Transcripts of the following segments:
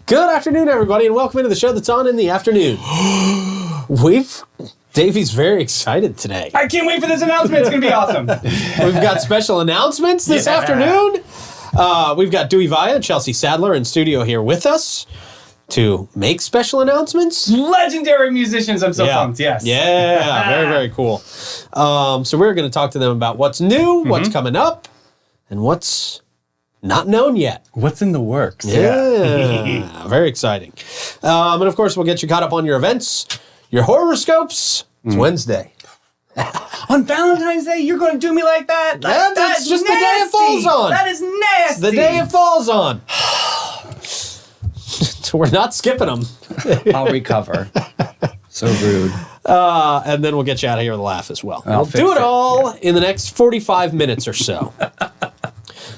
Good afternoon, everybody, and welcome into the show that's on in the afternoon. Davey's very excited today. I can't wait for this announcement. It's going to be awesome. We've got special announcements this afternoon. We've got Dewey Via Chelsea Saddler in studio here with us to make special announcements. Legendary musicians. I'm so pumped. Yes. Yeah, very, very cool. So we're going to talk to them about what's new, what's coming up, and what's not known yet. What's in the works? Yeah. Very exciting. And of course, we'll get you caught up on your events, your horoscopes. It's Wednesday. On Valentine's Day, you're going to do me like that? That's just nasty. The day it falls on. That is nasty. It's the day it falls on. We're not skipping them. I'll recover. So rude. And then we'll get you out of here with a laugh as well. We'll do it all in the next 45 minutes or so.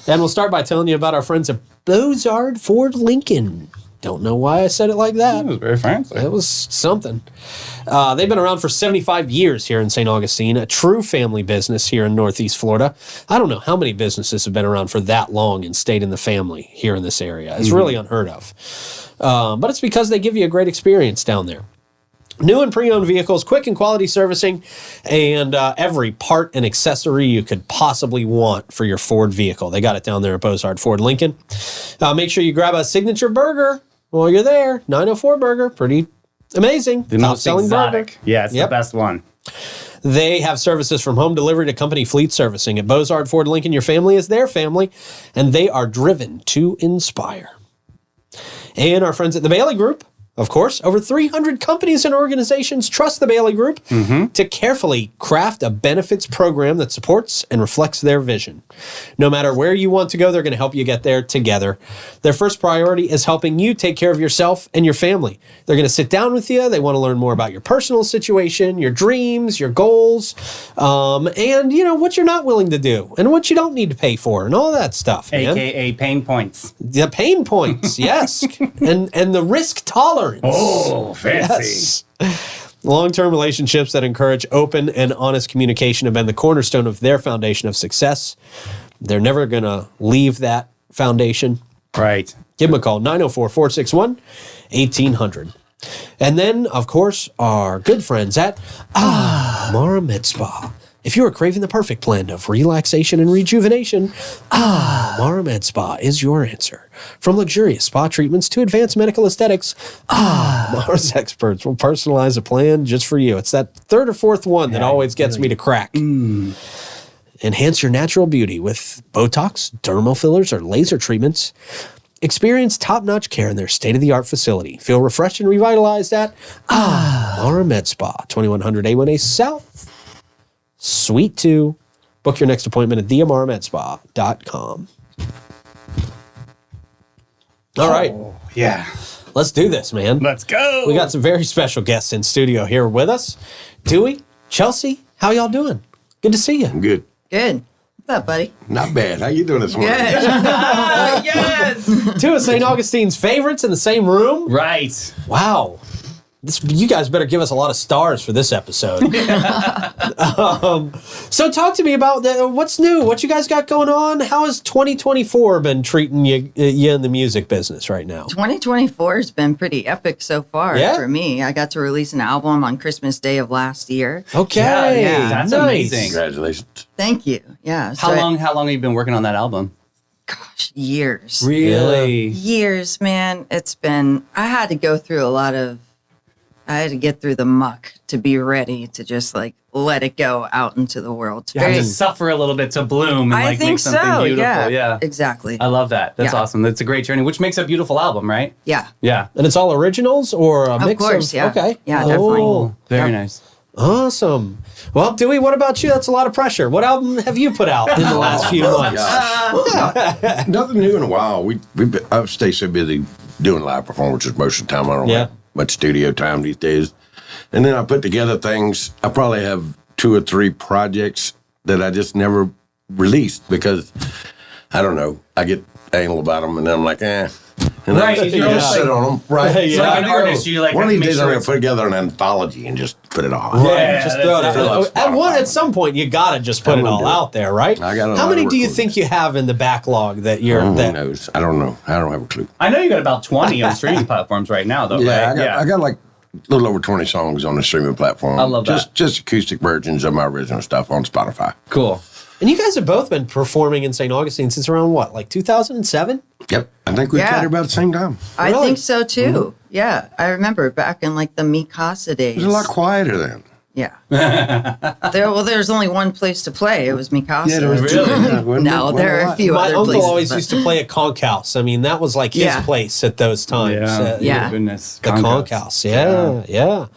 And we'll start by telling you about our friends at Bozard Ford Lincoln. Don't know why I said it like that. It was very fancy. It was something. They've been around for 75 years here in St. Augustine, a true family business here in Northeast Florida. I don't know how many businesses have been around for that long and stayed in the family here in this area. It's really unheard of. But it's because they give you a great experience down there. New and pre-owned vehicles, quick and quality servicing, and every part and accessory you could possibly want for your Ford vehicle. They got it down there at Bozard Ford Lincoln. Make sure you grab a signature burger while you're there. 904 burger, pretty amazing. The most exotic. Burger. Yeah, it's the best one. They have services from home delivery to company fleet servicing. At Bozard Ford Lincoln, your family is their family, and they are driven to inspire. And our friends at the Bailey Group. Of course, over 300 companies and organizations trust the Bailey Group to carefully craft a benefits program that supports and reflects their vision. No matter where you want to go, they're going to help you get there together. Their first priority is helping you take care of yourself and your family. They're going to sit down with you. They want to learn more about your personal situation, your dreams, your goals, and, you know, what you're not willing to do and what you don't need to pay for and all that stuff, man. AKA pain points. The pain points, yes. and the risk tolerance. Oh, fancy. Yes. Long-term relationships that encourage open and honest communication have been the cornerstone of their foundation of success. They're never going to leave that foundation. Right. Give them a call, 904-461-1800. And then, of course, our good friends at Mara Med Spa. If you are craving the perfect blend of relaxation and rejuvenation, Mara Med Spa is your answer. From luxurious spa treatments to advanced medical aesthetics, Mara's experts will personalize a plan just for you. It's that third or fourth one that always gets me to crack. Enhance your natural beauty with Botox, dermal fillers, or laser treatments. Experience top-notch care in their state-of-the-art facility. Feel refreshed and revitalized at Mara Med Spa, 2100 A1A South. Suite 2. Book your next appointment at theamaramedspa.com. All right. Yeah. Let's do this, man. Let's go. We got some very special guests in studio here with us. Dewey, Chelsea, how y'all doing? Good to see you. I'm good. Good. What's up, buddy? Not bad. How you doing this morning? Good. Yes. Two of St. Augustine's favorites in the same room? Right. Wow. You guys better give us a lot of stars for this episode. So talk to me about what's new. What you guys got going on? How has 2024 been treating you in the music business right now? 2024 has been pretty epic so far for me. I got to release an album on Christmas Day of last year. Okay. Yeah. That's nice. amazing. Congratulations. Thank you. Yeah. How long have you been working on that album? Gosh, years. Really? Years, man. I had to go through I had to get through the muck to be ready to just let it go out into the world. You have to suffer a little bit to bloom and I think make something so, beautiful. Yeah, exactly. I love that. That's awesome. That's a great journey, which makes a beautiful album, right? Yeah. Yeah. And it's all originals or a mix of? Of course, yeah. Okay. Yeah, definitely. Oh, very nice. Awesome. Well, Dewey, what about you? That's a lot of pressure. What album have you put out in the last few months? Gosh. Nothing new in a while. I've stayed so busy doing live performances most of the time. I don't have much studio time these days. And then I put together things. I probably have 2 or 3 projects that I just never released because, I don't know, I get anal about them and then I'm like, And right, I just sit on them. Right. Yeah. Like an artist, you like one of these days sure I'm going to put together an anthology and just put it all out. Yeah, Just throw it that's out. At some point, you got to just put it all out there, right? I got a How lot many of do you work think you have in the backlog that you're... Who that, knows? I don't know. I don't have a clue. I know you got about 20 on streaming platforms right now, though, Yeah, right? I got like a little over 20 songs on the streaming platform. I love that. Just acoustic versions of my original stuff on Spotify. Cool. and you guys have both been performing in St. Augustine since around, what, like 2007? Yep. I think we played about the same time. I Really? think so too. Mm-hmm. Yeah, I remember back in like the Mikasa days. It was a lot quieter then. Yeah. There's only one place to play. It was Mikasa. Yeah, there was Really? No, there are a few My other uncle places. always but- used to play at Conch House. I mean, that was like his Yeah. place at those times. Yeah. Goodness. The Conch House. Yeah.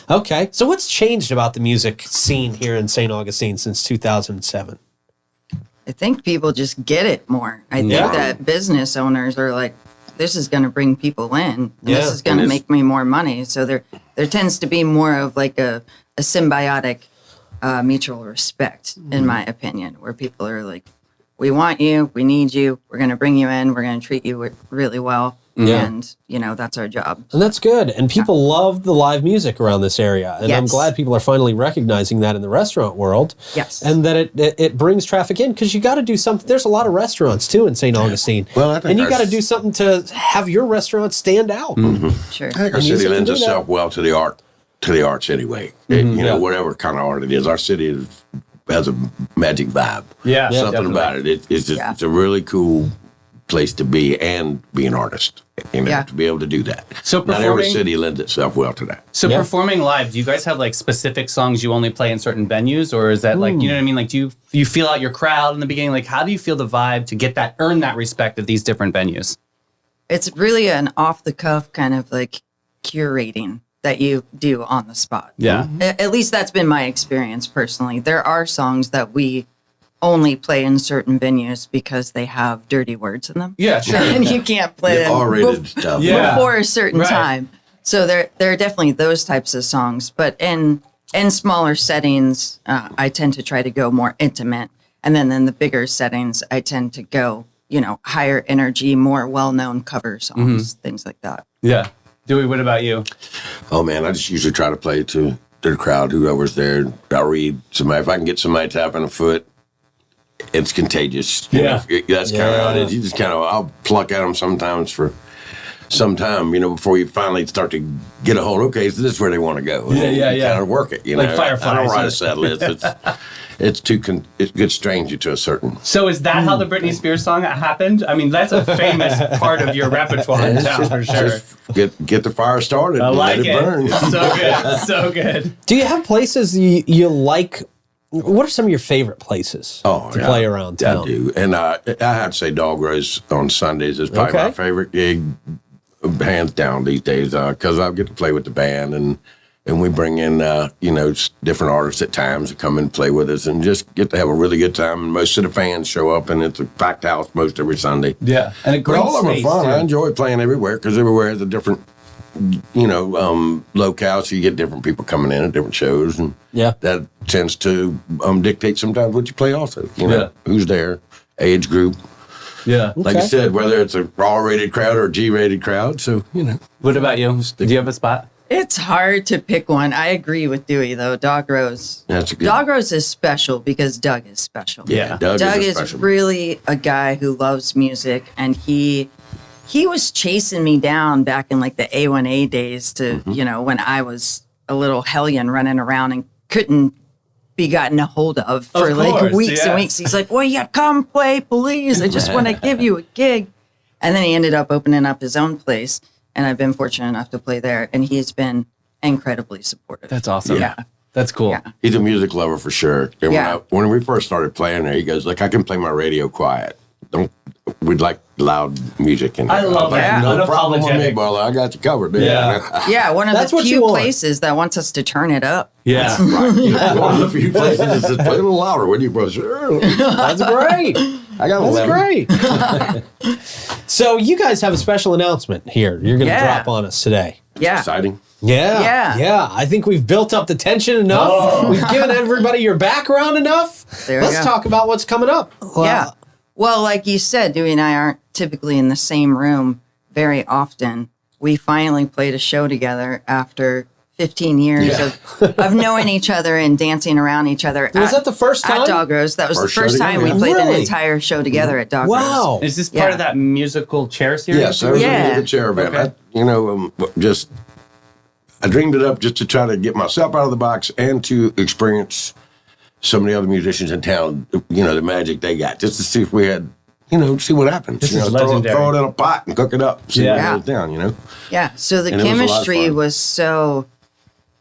Okay. So what's changed about the music scene here in St. Augustine since 2007? I think people just get it more. I think Yeah. that business owners are like, this is going to bring people in. And Yeah. This is going to And make me more money. So there tends to be more of like a symbiotic mutual respect, in my opinion, where people are like, we want you, we need you, we're going to bring you in, we're going to treat you really well. Yeah. And, that's our job. And that's good. And people love the live music around this area. And I'm Yes. glad people are finally recognizing that in the restaurant world. Yes. And that it brings traffic in because you got to do something. There's a lot of restaurants too in St. Augustine. Well, I think and you our- got to do something to have your restaurant stand out. Sure. I think our And city music can lends do that. itself well to the arts anyway. Yeah. Whatever kind of art it is, our city has a magic vibe. Yeah, Something definitely. about it. It's just, Yeah. it's a really cool place to be and be an artist. Yeah. To be able to do that. So not every performing- city lends itself well to that. So Yeah. performing live, do you guys have like specific songs you only play in certain venues, or is that like, you know what I mean? Like, do you feel out your crowd in the beginning? Like, how do you feel the vibe to get that, earn that respect of these different venues? It's really an off the cuff kind of like curating that you do on the spot. Yeah. At least that's been my experience personally. There are songs that we only play in certain venues because they have dirty words in them. Yeah, sure. And you can't play The them R-rated stuff. Yeah. before a certain Right. time. So there are definitely those types of songs. But in smaller settings, I tend to try to go more intimate. And then in the bigger settings, I tend to go, higher energy, more well-known cover songs, things like that. Yeah. Dewey, what about you? Oh man, I just usually try to play to the crowd, whoever's there. I'll read somebody. If I can get somebody tapping a foot, it's contagious. You Yeah. know, that's kind of how it is. You just kind of, I'll pluck at them sometimes for some time, before you finally start to get a hold. Okay, so this is where they want to go. And Yeah, then yeah, you yeah. kind of work it. Like I don't Fireflies. ride a set list. It's it gets stranger to a certain. So is that how the Britney Spears song happened? I mean, that's a famous part of your repertoire in town for sure. Just get the fire started. I and like let it burn. So good. So good. Do you have places you like? What are some of your favorite places to play around town? I do. And I have to say Dog Rose on Sundays is probably Okay. my favorite gig, hands down these days, because I get to play with the band and we bring in, different artists at times to come and play with us and just get to have a really good time. And most of the fans show up and it's a packed house most every Sunday. Yeah. And a But great all of them are space, fun. too. I enjoy playing everywhere because everywhere has a different, locale. So you get different people coming in at different shows. And Yeah. that tends to dictate sometimes what you play also. Yeah. Who's there, age group. Yeah. Like I Okay. said, whether it's a R-rated crowd or a G-rated crowd. So, What about you? Do you have a spot? It's hard to pick one. I agree with Dewey, though. Dog Rose. that's a good. Dog Rose is special because Doug is special. Yeah. Doug Doug is, a is special. really a guy who loves music, and he was chasing me down back in like the A1A days to, when I was a little hellion running around and couldn't be gotten a hold of for like course, weeks and yes. weeks. He's like, "Well, you come play, please. I just want to give you a gig." And then he ended up opening up his own place, and I've been fortunate enough to play there, and he's been incredibly supportive. That's awesome. Yeah. That's cool. Yeah. He's a music lover for sure. And Yeah. when we first started playing there, he goes, "Look, I can play my radio quiet. we'd like loud music. And I love that. No problem with me, Unapologetic. brother. I got you covered. Man. Yeah, one of That's the what you few want. places that wants us to turn it up. Yeah. Right. One of the few places that says, play a little louder, would you, bro? Sure. That's great. I got That's 11. great. So you guys have a special announcement here. You're going to Yeah. drop on us today. Yeah. Exciting. Yeah. I think we've built up the tension enough. We've given everybody your background enough. There we Let's go. talk about what's coming up. Yeah. Well, like you said, Dewey and I aren't typically in the same room very often. We finally played a show together after 15 years of knowing each other and dancing around each other. Was that the first time? At Dog Rose. That was First the first show time we together. played an Really? entire show together at Dog Rose. Wow. Is this part Yeah. of that musical chair series? Yes, that was Yeah. a musical chair event. Okay. I dreamed it up just to try to get myself out of the box and to experience some of the other musicians in town, the magic they got, just to see if we had, see what happens. This is throw legendary. it in a pot and cook it up, see Yeah. what goes down, Yeah. So the And it was a lot of chemistry fun. was so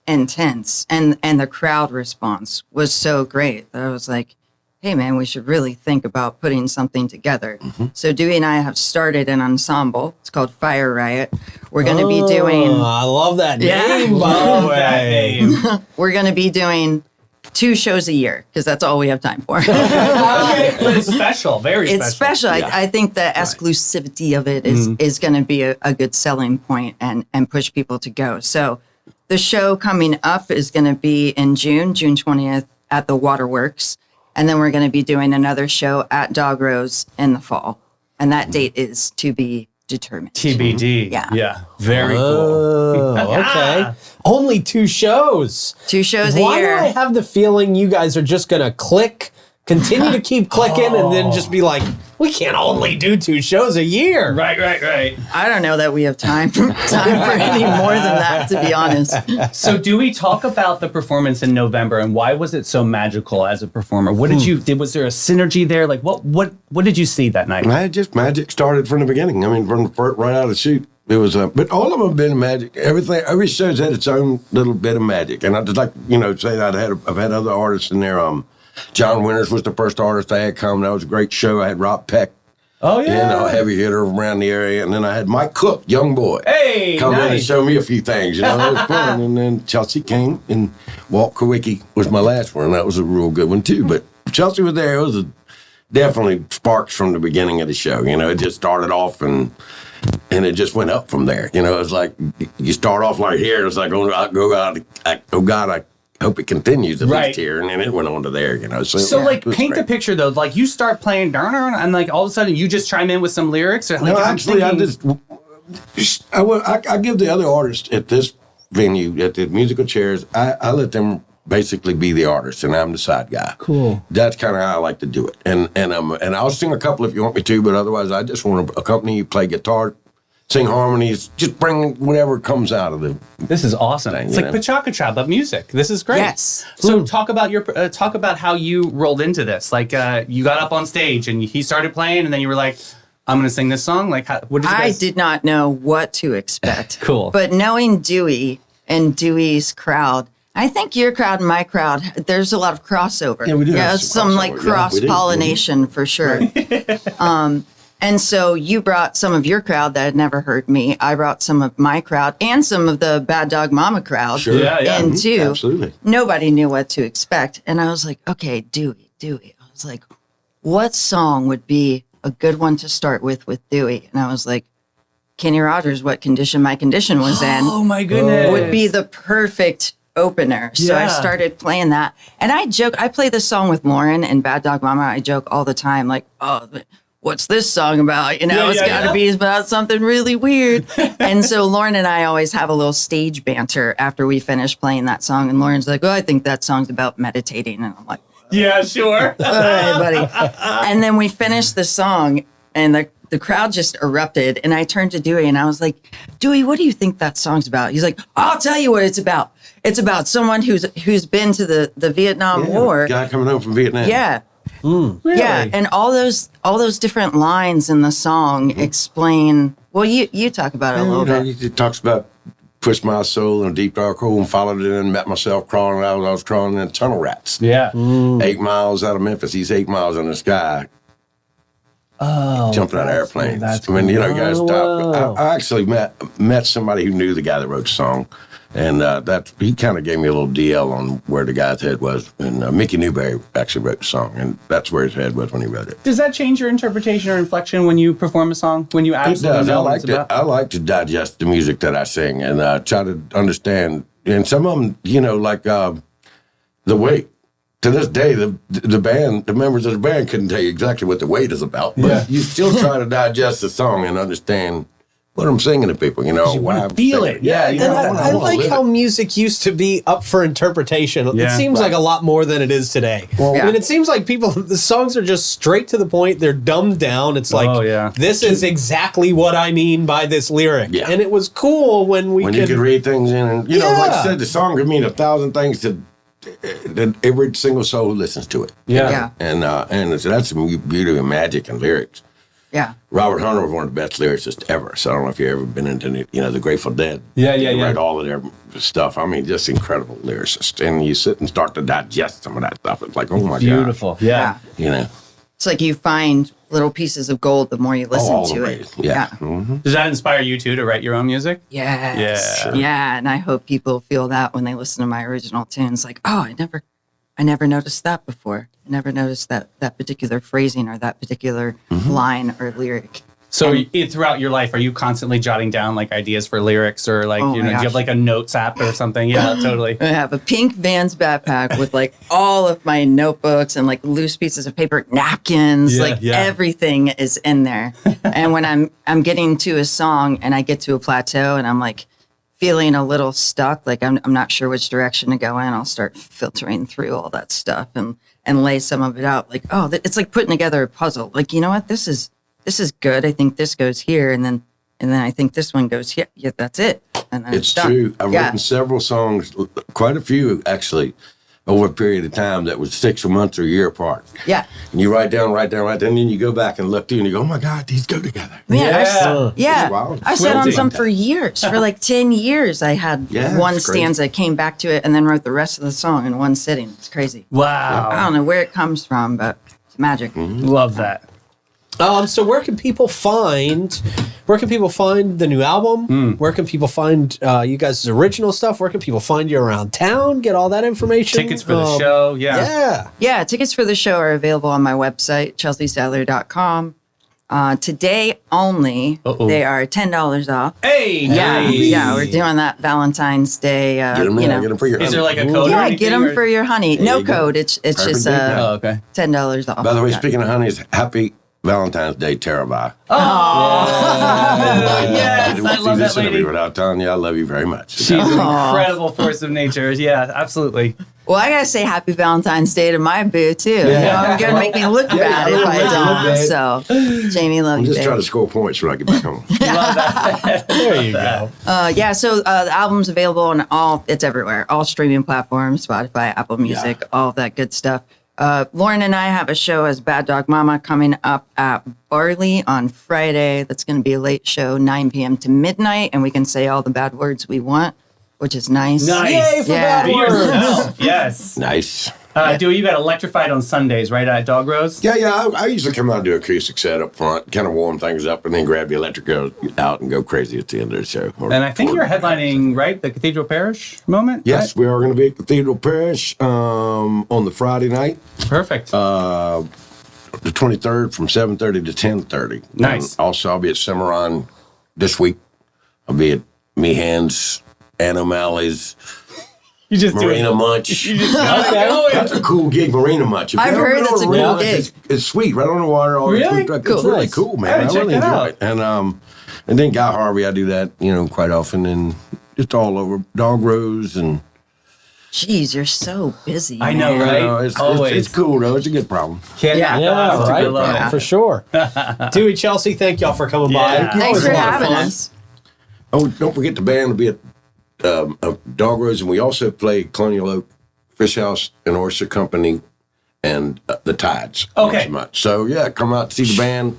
intense and the crowd response was so great that I was like, hey man, we should really think about putting something together. Mm-hmm. So Dewey and I have started an ensemble. It's called Fire Riot. We're going to be doing I love that Yeah. name, by the Love that way. name. we're going to be doing 2 shows a year because that's all we have time for. Okay, but it's special, very It's special. Yeah. I think the exclusivity of it is going to be a good selling point and push people to go. So the show coming up is going to be in June 20th at the Waterworks. And then we're going to be doing another show at Dog Rose in the fall. And that date is to be determined. TBD. Yeah. Very cool. Oh, okay. Only 2 shows. 2 shows a Why year. do I have the feeling you guys are just going to continue to keep clicking, and then just be like, we can't only do 2 shows a year. Right. I don't know that we have time for any more than that, to be honest. So do we talk about the performance in November and why was it so magical as a performer? What did was there a synergy there? Like what did you see that night? Magic started from the beginning. I mean, from the first, right out of the chute. It was, but all of them have been magic. Every show's had its own little bit of magic. And I just like, say that I've had other artists in there. John Winters was the first artist I had come. That was a great show. I had Rob Peck, Oh yeah. heavy hitter around the area. And then I had Mike Cook, young boy, Hey, come in and nice. show me a few things. That was fun. And then Chelsea King and Walt Kowicki was my last one. That was a real good one too. But Chelsea was there. It was definitely sparks from the beginning of the show. It just started off and it just went up from there. It's like you start off like here. It's like, oh God, I hope it continues at Right. least here. And then it went on to there, So like it was paint the great. picture though, like you start playing and like all of a sudden you just chime in with some lyrics or like No, I'm actually, thinking- I give the other artists at this venue, at the musical chairs, I let them basically be the artist, and I'm the side guy. Cool. That's kind of how I like to do it. And I'll sing a couple if you want me to, but otherwise, I just want to accompany you, play guitar, sing harmonies, just bring whatever comes out of the. This is awesome. It's like Pachaka but music. This is great. Yes. So talk about how you rolled into this. Like you got up on stage and he started playing, and then you were like, "I'm going to sing this song." Like, what did you I guys? did not know what to expect. Cool. But knowing Dewey and Dewey's crowd, I think your crowd and my crowd, there's a lot of crossover. Yeah, we do have some some like crossover. Yeah, we do. cross-pollination for sure. And so you brought some of your crowd that had never heard me. I brought some of my crowd and some of the Bad Dog Mama crowd Sure. Yeah. in too. Absolutely. Nobody knew what to expect. And I was like, okay, Dewey. I was like, what song would be a good one to start with Dewey? And I was like, Kenny Rogers, What Condition My Condition Was In. Oh my goodness. Would be the perfect opener. So I Yeah. started playing that. And I play this song with Lauren and Bad Dog Mama. I joke all the time, like, oh, what's this song about? It's got to be about something really weird. And so Lauren and I always have a little stage banter after we finish playing that song. And Lauren's like, oh, I think that song's about meditating. And I'm like, Yeah, sure. all right, buddy. And then we finished the song and the crowd just erupted. And I turned to Dewey and I was like, Dewey, what do you think that song's about? He's like, I'll tell you what it's about. It's about someone who's been to the Vietnam War. Guy coming home from Vietnam. Yeah. Really? Yeah. And all those different lines in the song explain. Well, you talk about it a little bit. It talks about pushed my soul in a deep dark hole and followed it and met myself crawling out. I was crawling in tunnel rats. Yeah. 8 miles out of Memphis. He's 8 miles in the sky. jumping out of airplanes. that's I mean, you know, guys. Whoa. I actually met somebody who knew the guy that wrote the song, and that he kind of gave me a little DL on where the guy's head was. And Mickey Newberry actually wrote the song, and that's where his head was when he wrote it. Does that change your interpretation or inflection when you perform a song? When you It absolutely does. know what it's about? I like to digest the music that I sing and try to understand. And some of them, you know, like the weight. To this day, the band, the members of the band couldn't tell you exactly what the weight is about, but you still try to digest the song and understand what I'm singing to people. You know, why I feel it. Yeah, you And know, I like live how it. music used to be up for interpretation. It Yeah. seems like a lot more than it is today. I mean, it seems like the songs are just straight to the point. They're dumbed down. It's like, this is exactly what I mean by this lyric. Yeah. And it was cool when you could read things in, and you know, like I said, the song could mean 1,000 things to every single soul who listens to it. Yeah. And that's the beauty of magic and lyrics. Yeah. Robert Hunter was one of the best lyricists ever. So I don't know if you've ever been into the Grateful Dead. Yeah. He write all of their stuff. I mean, just incredible lyricist. And you sit and start to digest some of that stuff. It's like, oh my Beautiful. God. Yeah. You know. It's like you find little pieces of gold the more you listen all to the it. ways. Yeah. Mm-hmm. Does that inspire you too to write your own music? Yes. Yeah. Yeah. And I hope people feel that when they listen to my original tunes. Like, oh, I never noticed that before. I never noticed that particular phrasing or that particular line or lyric. So throughout your life, are you constantly jotting down like ideas for lyrics or like, Oh do my you have gosh. like a notes app or something? Yeah, totally. I have a pink Vans backpack with like all of my notebooks and like loose pieces of paper, napkins, everything is in there. And when I'm getting to a song and I get to a plateau and I'm like feeling a little stuck, like I'm not sure which direction to go in, I'll start filtering through all that stuff and lay some of it out. Like, oh, it's like putting together a puzzle. Like, you know what? This is good. I think this goes here, and then I think this one goes here. Yeah, that's it. And then It's done. true. I've written several songs, quite a few actually, over a period of time that was 6 months or a year apart. Yeah. And you write down, and then you go back and look through and you go, oh my God, these go together. Man, It's wild. I sat on Quilting. some for years. For like 10 years, I had one it's crazy. stanza, came back to it, and then wrote the rest of the song in one sitting. It's crazy. Wow. I don't know where it comes from, but it's magic. Love that. So where can people find the new album? Where can people find you guys' original stuff? Where can people find you around town? Get all that information. Tickets for the show. Yeah. Yeah, tickets for the show are available on my website, chelseasaddler.com. Today only, they are $10 off. Hey, Yeah, nice. yeah, we're doing that Valentine's Day. Get them you know. for your Is there honey. like a code? or Yeah, anything, get them or- for your honey. No you go. code. It's Perfect just date now. Oh, okay. $10 off. By the way, Yeah. speaking of honeys, happy Valentine's Day, Terabai. Yes, I love that Listen to me lady. without telling you I love you very much. She's an incredible force of nature. Yeah, absolutely. Well, I gotta say Happy Valentine's Day to my boo too. You know, I'm gonna make me look bad if I don't. So, Jamie, love I'm you, just babe. trying to score points when I get back home. Love that. There you go. Yeah, so the album's available on it's everywhere, all streaming platforms, Spotify, Apple Music, all of that good stuff. Lauren and I have a show as Bad Dog Mama coming up at Barley on Friday. That's going to be a late show, 9 p.m. to midnight, and we can say all the bad words we want, which is nice. Nice. Yay for Yeah. bad Be words. yourself. Yes. Nice. Dewey, you got electrified on Sundays, right? At Dog Rose? Yeah. I usually come out and do acoustic set up front, kind of warm things up, and then grab the electric out and go crazy at the end of the show. And I think you're headlining, right? The Cathedral Parish moment? Yes, we are going to be at Cathedral Parish on the Friday night, Right? Perfect. the 23rd from 7:30 to 10:30. Nice. And also, I'll be at Cimarron this week. I'll be at Meehan's, Ann O'Malley's, you just Marina Munch. That's a cool gig, Marina Munch. If I've you ever heard been that's on a cool Marina, gig. It's sweet, right on the water. All Really? It's Cool. really Nice. cool, I man. gotta I check really that enjoy out. it. And then Guy Harvey, I do that, quite often, and just all over Dog Rose and. Jeez, you're so busy. I know, man. right? It's Always. cool though. It's a good problem. Can't Yeah. knock Yeah, that off. I right. love it. For sure. Dewey, Chelsea, thank y'all for coming by. Yeah. Thanks Always for a lot of having fun. us. Oh, don't forget the band will be at Dog Rose, and we also play Colonial Oak Fish House and Oyster Company and the Tides. Okay. once a month. So yeah, come out to see the band.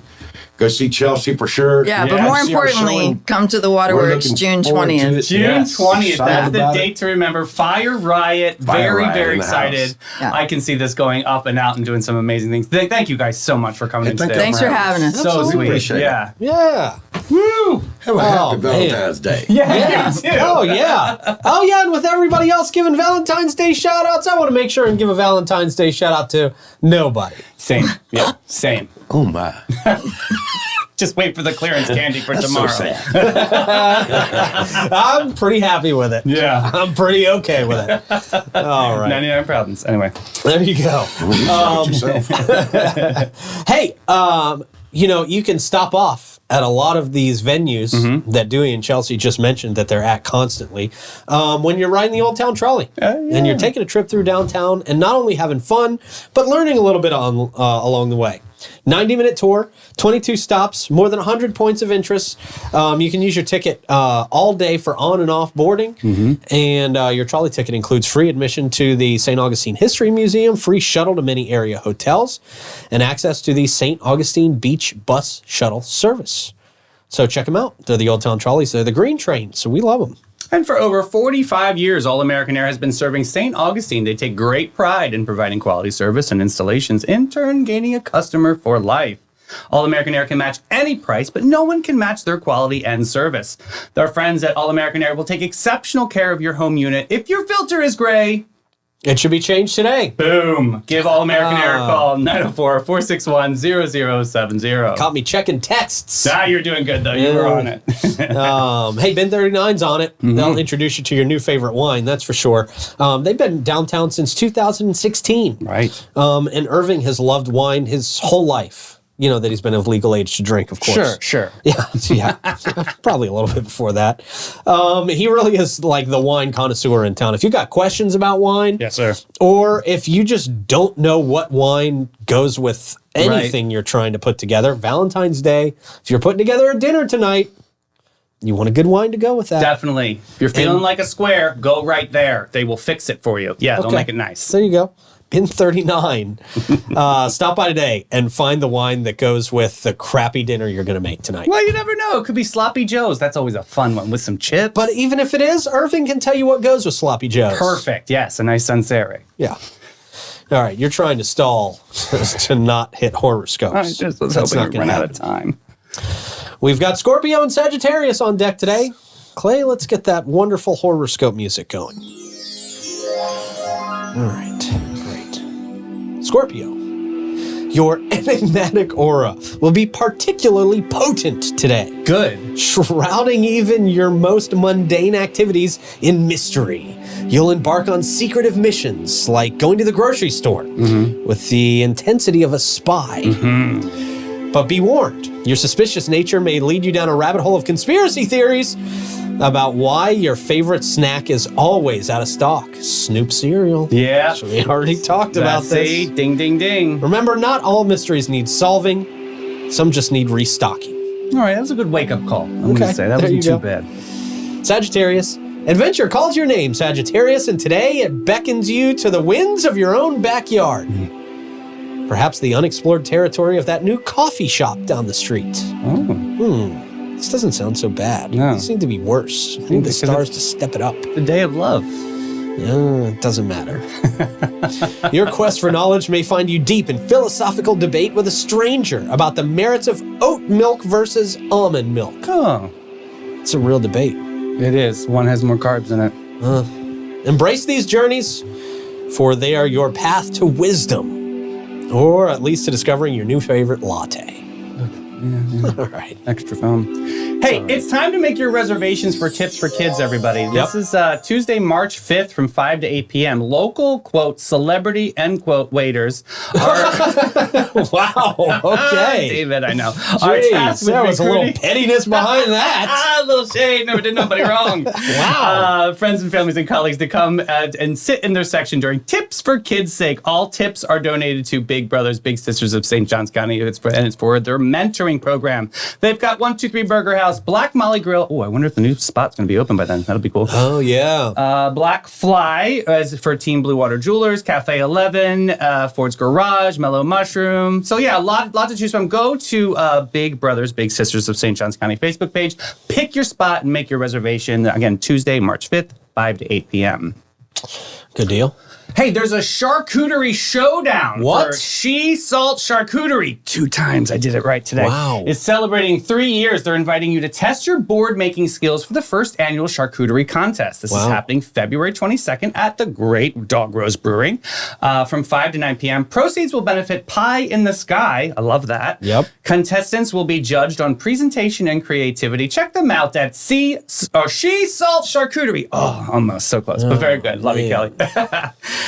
Go see Chelsea for sure. Yeah, but more See our show importantly, and come to the we're Waterworks looking June forward to 20th. it. June Yes. 20th. Excited That's the about date it. to remember. Fire Riot. Fire Very, Riot very in the excited. house. Yeah. I can see this going up and out and doing some amazing things. Thank you guys so much for coming in thank today. Thanks for having us. So sweet. Appreciate it. Yeah. Yeah. Woo! Have a happy man. Valentine's Day. Yeah, you too. Oh, yeah. Oh, yeah. And with everybody else giving Valentine's Day shout outs, I want to make sure and give a Valentine's Day shout out to nobody. Same. Yeah, same. Oh my. Just wait for the clearance candy for That's tomorrow. so sad. I'm pretty happy with it. Yeah. I'm pretty okay with it. All right. 99 problems. Anyway. There you go. Shout yourself. Hey, you can stop off at a lot of these venues that Dewey and Chelsea just mentioned that they're at constantly when you're riding the Old Town Trolley. And you're taking a trip through downtown and not only having fun, but learning a little bit along the way. 90-minute tour, 22 stops, more than 100 points of interest. You can use your ticket all day for on and off boarding. And your trolley ticket includes free admission to the St. Augustine History Museum, free shuttle to many area hotels, and access to the St. Augustine Beach Bus Shuttle service. So check them out. They're the Old Town Trolleys. They're the green train, so we love them. And for over 45 years, All American Air has been serving St. Augustine. They take great pride in providing quality service and installations, in turn gaining a customer for life. All American Air can match any price, but no one can match their quality and service. Their friends at All American Air will take exceptional care of your home unit. If your filter is gray, It should be changed today. boom, give All American Air a call, 904-461-0070. Caught me checking texts. Ah, you're doing good, though. You were on it. Hey, Ben 39's on it. They'll introduce you to your new favorite wine, that's for sure. They've been downtown since 2016. Right. And Irving has loved wine his whole life. You know that he's been of legal age to drink, of course. Sure. Yeah, probably a little bit before that. He really is like the wine connoisseur in town. If you got questions about wine, Yes, sir. or if you just don't know what wine goes with anything you're trying to put together, Valentine's Day, if you're putting together a dinner tonight, you want a good wine to go with that. Definitely. If you're feeling like a square, go right there. They will fix it for you. Yeah, they'll Okay. make it nice. There you go. Bin 39. Stop by today and find the wine that goes with the crappy dinner you're going to make tonight. Well, you never know. It could be Sloppy Joe's. That's always a fun one with some chips. But even if it is, Irving can tell you what goes with Sloppy Joe's. Perfect. Yes, a nice Sansere. Yeah. All right, you're trying to stall to not hit horoscopes. I just was That's hoping not to going run to out of happen. time. We've got Scorpio and Sagittarius on deck today. Clay, let's get that wonderful horoscope music going. All right, great. Scorpio, your enigmatic aura will be particularly potent today, Good. shrouding even your most mundane activities in mystery. You'll embark on secretive missions like going to the grocery store with the intensity of a spy. But be warned, your suspicious nature may lead you down a rabbit hole of conspiracy theories about why your favorite snack is always out of stock. Snoop cereal. Yeah. So we already talked about See? this. Ding, ding, ding. Remember, not all mysteries need solving. Some just need restocking. All right, that was a good wake-up call. I'm going Okay, to say that there wasn't you too go. bad. Sagittarius, adventure calls your name, Sagittarius, and today it beckons you to the winds of your own backyard. Perhaps the unexplored territory of that new coffee shop down the street. Oh, This doesn't sound so bad. No. These need to be worse. I need the because stars to step it up. the day of love. It doesn't matter. Your quest for knowledge may find you deep in philosophical debate with a stranger about the merits of oat milk versus almond milk. Oh, It's a real debate. it is. One has more carbs in it. Embrace these journeys, for they are your path to wisdom, or at least to discovering your new favorite latte. All right. Extra foam. Hey, it's time to make your reservations for Tips for Kids, everybody. This is Tuesday, March 5th from 5 to 8 p.m. Local, quote, celebrity, end quote, waiters are... Wow. Okay. David, I know. Are Jeez, tasked with there was a little recruiting- pettiness behind that. A little shade. Never did nobody wrong. Wow. Friends and families and colleagues to come and sit in their section during Tips for Kids' sake. All tips are donated to Big Brothers, Big Sisters of St. Johns County. It's for their mentoring program. They've got 123 Burger House, Steakhouse, Black Molly Grill. Oh, I wonder if the new spot's going to be open by then. That'll be cool. Oh, yeah. Black Fly as for Team Blue Water Jewelers, Cafe 11, Ford's Garage, Mellow Mushroom. So yeah, a lot to choose from. Go to Big Brothers, Big Sisters of St. Johns County Facebook page. Pick your spot and make your reservation. Again, Tuesday, March 5th, 5 to 8 p.m. Good deal. Hey, there's a charcuterie showdown. What? For She Salt Charcuterie. 2 times I did it right today. Wow. It's celebrating 3 years. They're inviting you to test your board making skills for the first annual charcuterie contest. This is happening February 22nd at the Great Dog Rose Brewing from 5 to 9 p.m. Proceeds will benefit Pie in the Sky. I love that. Yep. Contestants will be judged on presentation and creativity. Check them out at She Salt Charcuterie. Oh, almost so close, but very good. Love you, Kelly.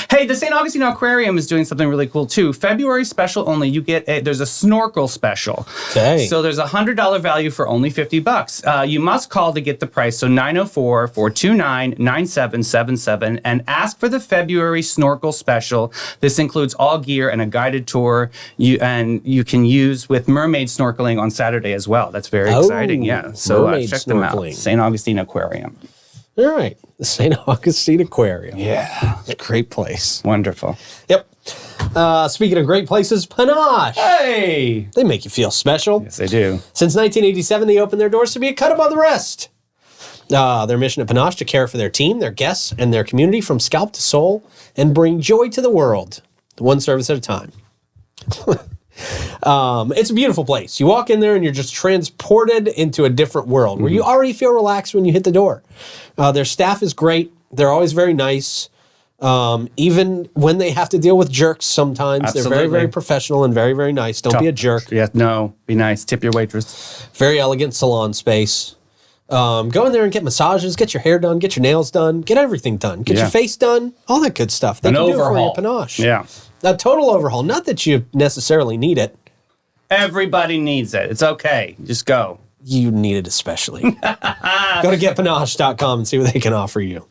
Hey, the St. Augustine Aquarium is doing something really cool too. February special only. There's a snorkel special. Okay. So there's a $100 value for only $50. You must call to get the price. So 904-429-9777 and ask for the February snorkel special. This includes all gear and a guided tour. You can use with mermaid snorkeling on Saturday as well. That's very exciting. Yeah. So check them out. St. Augustine Aquarium. All right. The St. Augustine Aquarium. Yeah. Great place. Wonderful. Yep. Speaking of great places, Panache. Hey! They make you feel special. Yes, they do. Since 1987, they opened their doors to be a cut above the rest. Their mission at Panache to care for their team, their guests, and their community from scalp to soul and bring joy to the world, one service at a time. It's a beautiful place. You walk in there and you're just transported into a different world where you already feel relaxed when you hit the door. Their staff is great. They're always very nice. Even when they have to deal with jerks sometimes, Absolutely. They're very, very professional and very, very nice. Don't be a jerk. Yeah, no, be nice. Tip your waitress. Very elegant salon space. Go in there and get massages, get your hair done, get your nails done, get everything done. Get your face done, all that good stuff. They An can do it for you overhaul. at Panache. Yeah. A total overhaul. Not that you necessarily need it. Everybody needs it. It's okay. Just go. You need it especially. Go to getpanache.com and see what they can offer you.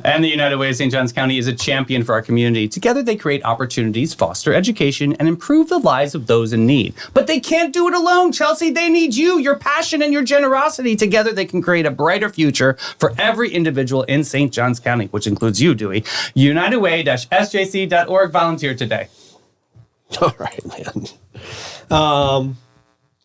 And the United Way of St. Johns County is a champion for our community. Together, they create opportunities, foster education, and improve the lives of those in need. But they can't do it alone, Chelsea. They need you, your passion, and your generosity. Together, they can create a brighter future for every individual in St. Johns County, which includes you, Dewey. UnitedWay-SJC.org. Volunteer today. All right, man. How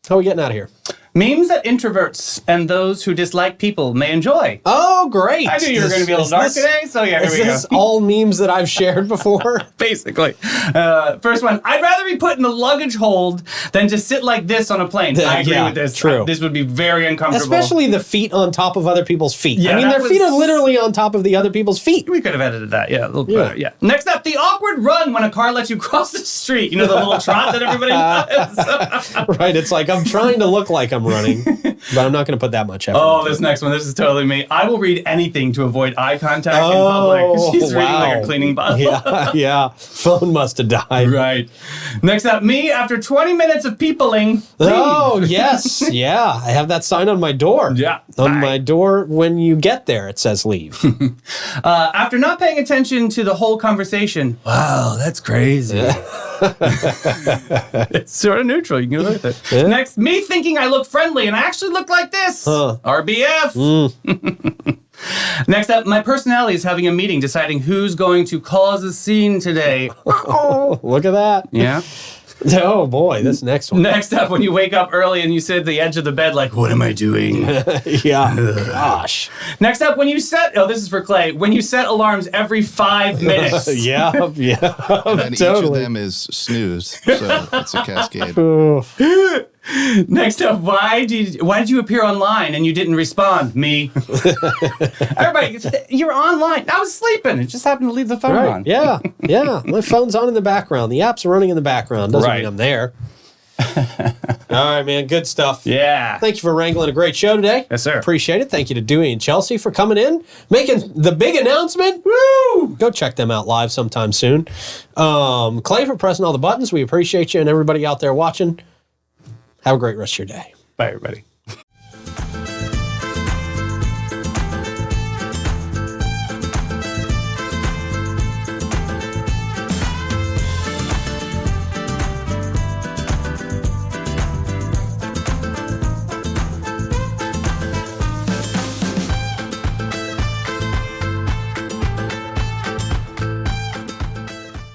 are we getting out of here? Memes that introverts and those who dislike people may enjoy. Oh, great. I knew you were going to be a little dark today, so yeah, here we go. Is this all memes that I've shared before? Basically. First one, I'd rather be put in a luggage hold than to sit like this on a plane. I agree with this. True. This would be very uncomfortable. Especially the feet on top of other people's feet. Yeah, I mean, that their feet was- are literally on top of the other people's feet. We could have edited that, yeah. A little better, yeah. Next up, the awkward run when a car lets you cross the street. You know, the little trot that everybody does. Right, it's like I'm trying to look like I'm running, but I'm not going to put that much effort. Oh, this next one, this is totally me. I will read anything to avoid eye contact in public. She's reading like a cleaning bottle. Yeah. Phone must have died. Right. Next up, me after 20 minutes of peopling. Oh, leave. yes. Yeah. I have that sign on my door. Yeah. On Bye. my door when you get there, it says leave. After not paying attention to the whole conversation. Wow, that's crazy. It's sort of neutral. You can go with it. Yeah. Next, me thinking I look friendly and I actually look like this. RBF. Next up, my personality is having a meeting deciding who's going to cause a scene today. Oh, look at that. Yeah. Oh, boy. This next one. Next up, when you wake up early and you sit at the edge of the bed like, what am I doing? Yeah. Gosh. Next up, when you set, this is for Clay, when you set alarms every 5 minutes. Yeah. And each of Totally. them is snooze, so it's a cascade. Oof. Next up, why did you appear online and you didn't respond? Me. Everybody, you're online. I was sleeping. It just happened to leave the phone Right. on. Yeah. Yeah. My phone's on in the background. The apps are running in the background. Doesn't Right. mean I'm there. All right, man. Good stuff. Yeah. Thank you for wrangling a great show today. Yes, sir. Appreciate it. Thank you to Dewey and Chelsea for coming in, making the big announcement. Woo! Go check them out live sometime soon. Clay for pressing all the buttons. We appreciate you and everybody out there watching. Have a great rest of your day. Bye, everybody.